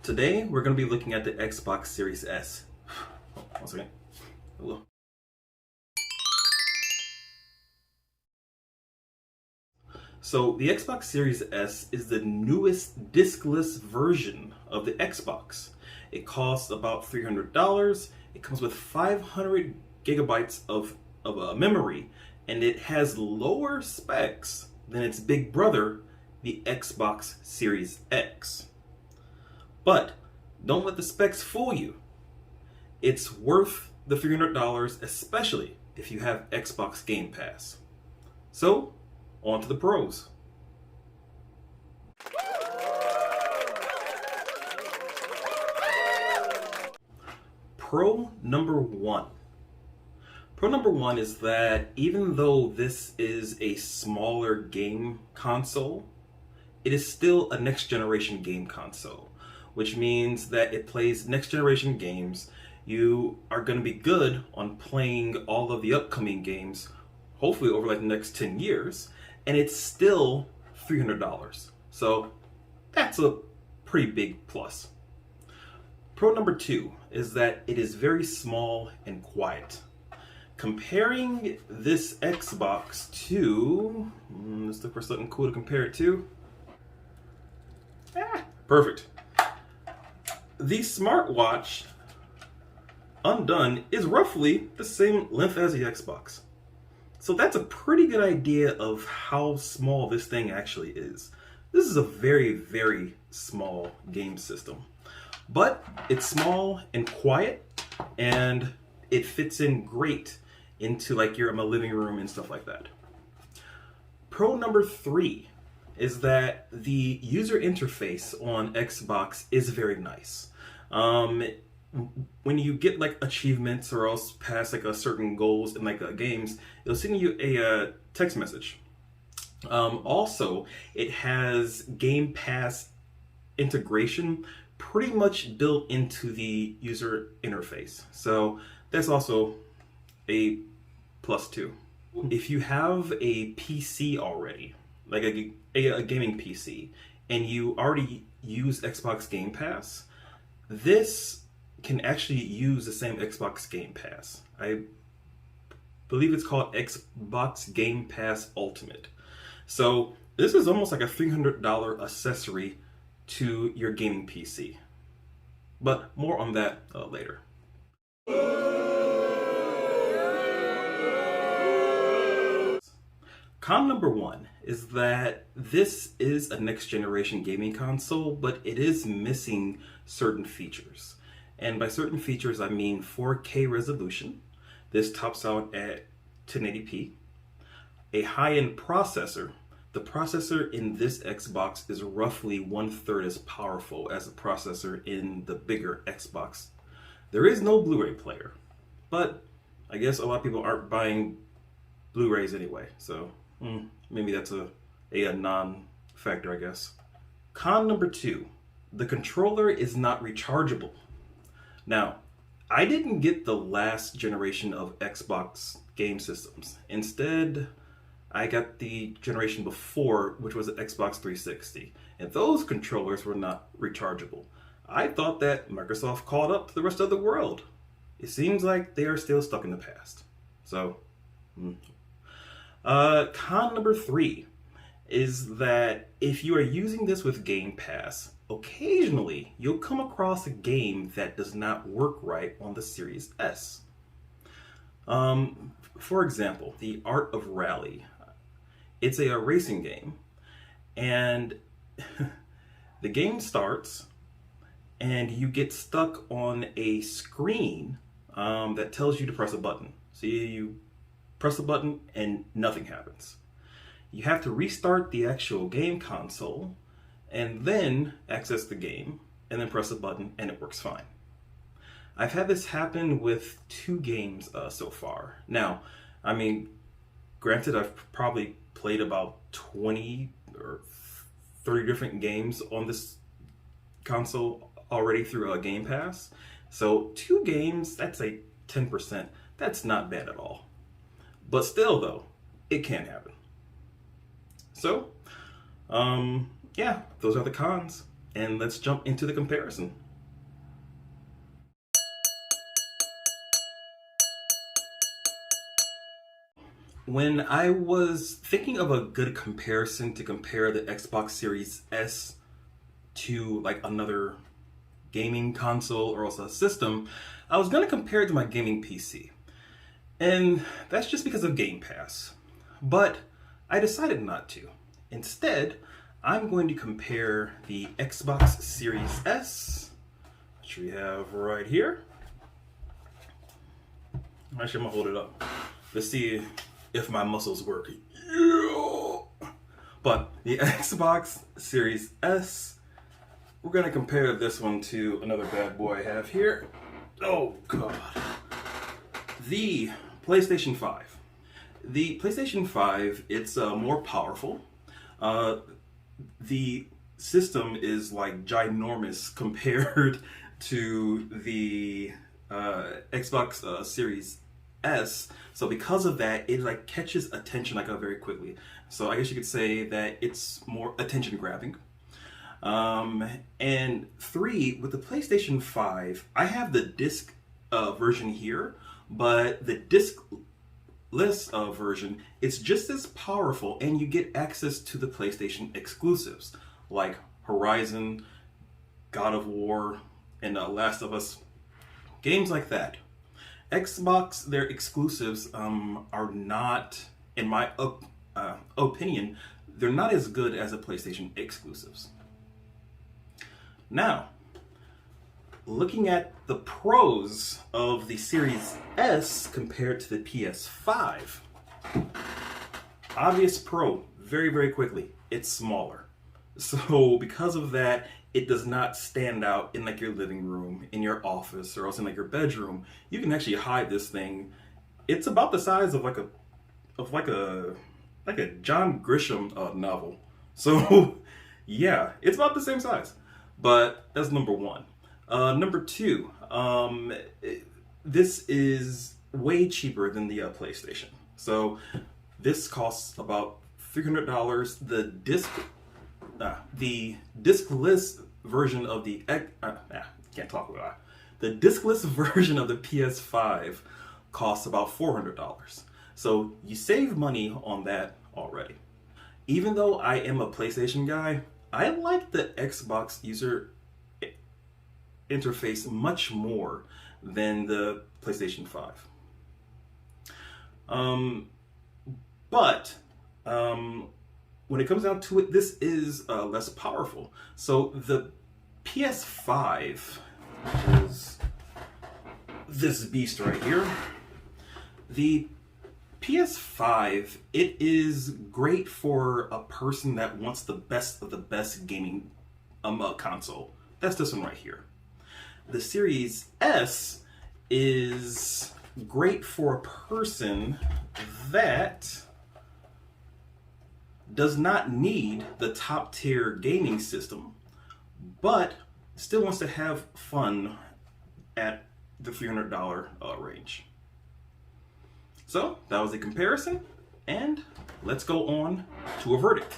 Today, we're going to be looking at the Xbox Series S. One second. Hello. So, the Xbox Series S is the newest diskless version of the Xbox. It costs about $300. It comes with 500 gigabytes of memory, and it has lower specs than its big brother, the Xbox Series X. But don't let the specs fool you. It's worth the $300, especially if you have Xbox Game Pass. So, on to the pros. Pro number one. Pro number one is that even though this is a smaller game console, it is still a next generation game console, which means that it plays next generation games. You are going to be good on playing all of the upcoming games, hopefully over like the next 10 years, and it's still $300. So that's a pretty big plus. Pro number two is that it is very small and quiet. Comparing this Xbox to, let's look for something cool to compare it to. Perfect. The smartwatch undone is roughly the same length as the Xbox. So that's a pretty good idea of how small this thing actually is. This is a very, very small game system. But it's small and quiet, and it fits in great into like your living room and stuff like that. Pro number three is that the user interface on Xbox is very nice. When you get like achievements or else pass like a certain goals in like games, it'll send you a text message. Also, it has Game Pass integration pretty much built into the user interface. So that's also a plus two. If you have a PC already, like a gaming PC, and you already use Xbox Game Pass, this can actually use the same Xbox Game Pass. I believe it's called Xbox Game Pass Ultimate. So this is almost like a $300 accessory to your gaming PC. But more on that later. Con number one is that this is a next generation gaming console, but it is missing certain features. And by certain features, I mean 4K resolution. This tops out at 1080p. A high-end processor. The processor in this Xbox is roughly 1/3 as powerful as the processor in the bigger Xbox. There is no Blu-ray player, but I guess a lot of people aren't buying Blu-rays anyway, so maybe that's a non-factor, I guess. Con number two, the controller is not rechargeable. Now, I didn't get the last generation of Xbox game systems. Instead, I got the generation before, which was the Xbox 360. And those controllers were not rechargeable. I thought that Microsoft caught up to the rest of the world. It seems like they are still stuck in the past. So, con number three is that if you are using this with Game Pass, occasionally you'll come across a game that does not work right on the Series S. For example, The Art of Rally. It's a racing game, and the game starts and you get stuck on a screen that tells you to press a button. So you press a button and nothing happens. You have to restart the actual game console and then access the game and then press a button and it works fine. I've had this happen with 2 games so far. Now, I mean, granted, I've probably played about 20 or 30 different games on this console already through a Game Pass. So 2 games, that's a 10%. That's not bad at all. But still though, it can happen. So, yeah, those are the cons. and let's jump into the comparison. When I was thinking of a good comparison to compare the Xbox Series S to like another gaming console or also a system, I was going to compare it to my gaming PC. And that's just because of Game Pass. But I decided not to. Instead, I'm going to compare the Xbox Series S, which we have right here. Actually, I'm going to hold it up. Let's see if my muscles work. Yeah! But the Xbox Series S, we're going to compare this one to another bad boy I have here. Oh, God. The PlayStation 5. The PlayStation 5, it's more powerful. The system is like ginormous compared to the Xbox Series S. So because of that, it like catches attention like very quickly. So I guess you could say that it's more attention grabbing. And 3, with the PlayStation 5, I have the disc version here, but the disc-less version, it's just as powerful, and you get access to the PlayStation exclusives like Horizon, God of War, and Last of Us, games like that. Xbox, their exclusives are not, in my opinion, they're not as good as the PlayStation exclusives. Now, looking at the pros of the Series S compared to the PS5, obvious pro, very, very quickly, it's smaller. So because of that, it does not stand out in like your living room, in your office, or else in like your bedroom. You can actually hide this thing. It's about the size of like a John Grisham novel. So yeah, it's about the same size. But that's number one. Number two, this is way cheaper than the PlayStation. So this costs about $300. The discless version of the can't talk about that. The discless version of the PS5 costs about $400. So you save money on that already. Even though I am a PlayStation guy, I like the Xbox user interface much more than the PlayStation 5. But when it comes down to it, this is less powerful. So the PS5 is this beast right here. The PS5, it is great for a person that wants the best of the best gaming console. That's this one right here. The Series S is great for a person that does not need the top tier gaming system, but still wants to have fun at the $300 range. So that was a comparison, and let's go on to a verdict.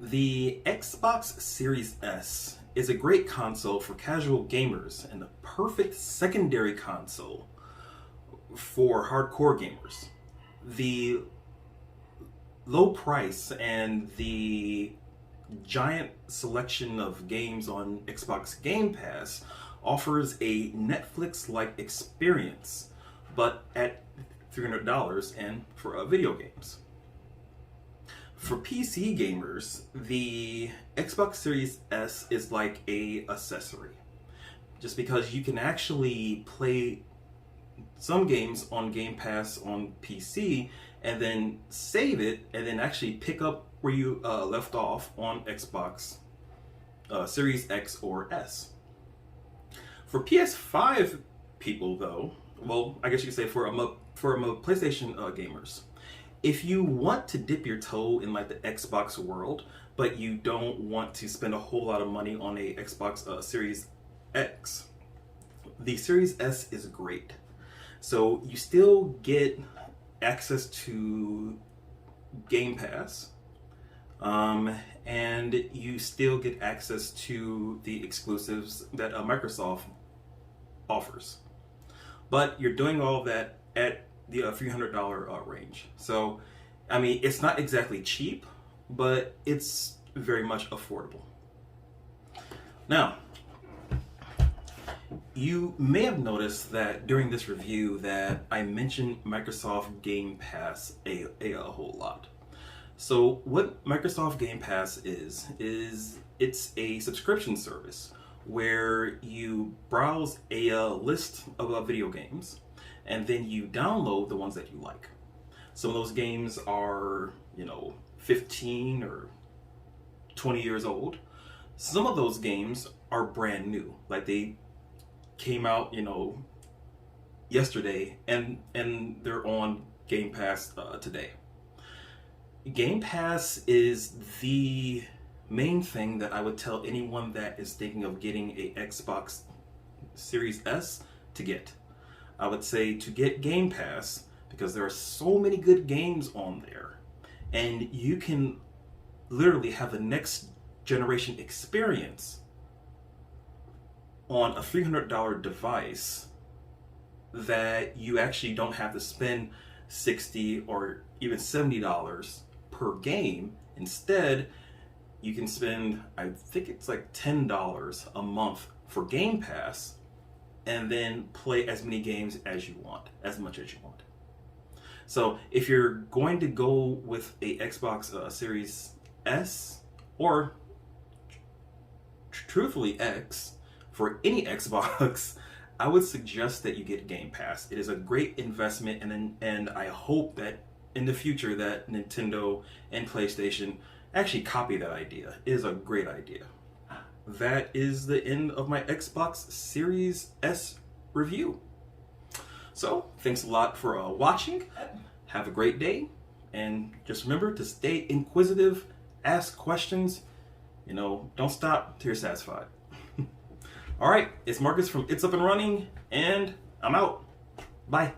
The Xbox Series S is a great console for casual gamers and the perfect secondary console for hardcore gamers. The low price and the giant selection of games on Xbox Game Pass offers a Netflix-like experience, but at $300 and for video games. For PC gamers, the Xbox Series S is like a accessory, just because you can actually play some games on Game Pass on PC and then save it and then actually pick up where you left off on Xbox Series X or S. For PS5 people though, well, I guess you could say for PlayStation gamers, if you want to dip your toe in like the Xbox world, but you don't want to spend a whole lot of money on a Xbox Series X, the Series S is great. So you still get access to Game Pass, and you still get access to the exclusives that Microsoft offers. But you're doing all of that at the $300 range. So, I mean, it's not exactly cheap, but it's very much affordable. Now, you may have noticed that during this review that I mentioned Microsoft Game Pass a whole lot. So what Microsoft Game Pass is it's a subscription service where you browse a list of video games and then you download the ones that you like. Some of those games are, 15 or 20 years old. Some of those games are brand new, like they came out, yesterday, and they're on Game Pass today. Game Pass is the main thing that I would tell anyone that is thinking of getting a Xbox Series S to get. I would say to get Game Pass because there are so many good games on there, and you can literally have the next generation experience on a $300 device that you actually don't have to spend $60 or even $70 per game. Instead, you can spend, I think it's like $10 a month for Game Pass, and then play as many games as you want, as much as you want. So if you're going to go with a Xbox Series S, or truthfully X, for any Xbox, I would suggest that you get Game Pass. It is a great investment, and I hope that in the future that Nintendo and PlayStation actually copy that idea. It is a great idea. That is the end of my Xbox Series S review. So, thanks a lot for watching. Have a great day, and just remember to stay inquisitive, ask questions, don't stop till you're satisfied. All right, it's Marcus from It's Up and Running, and I'm out. Bye.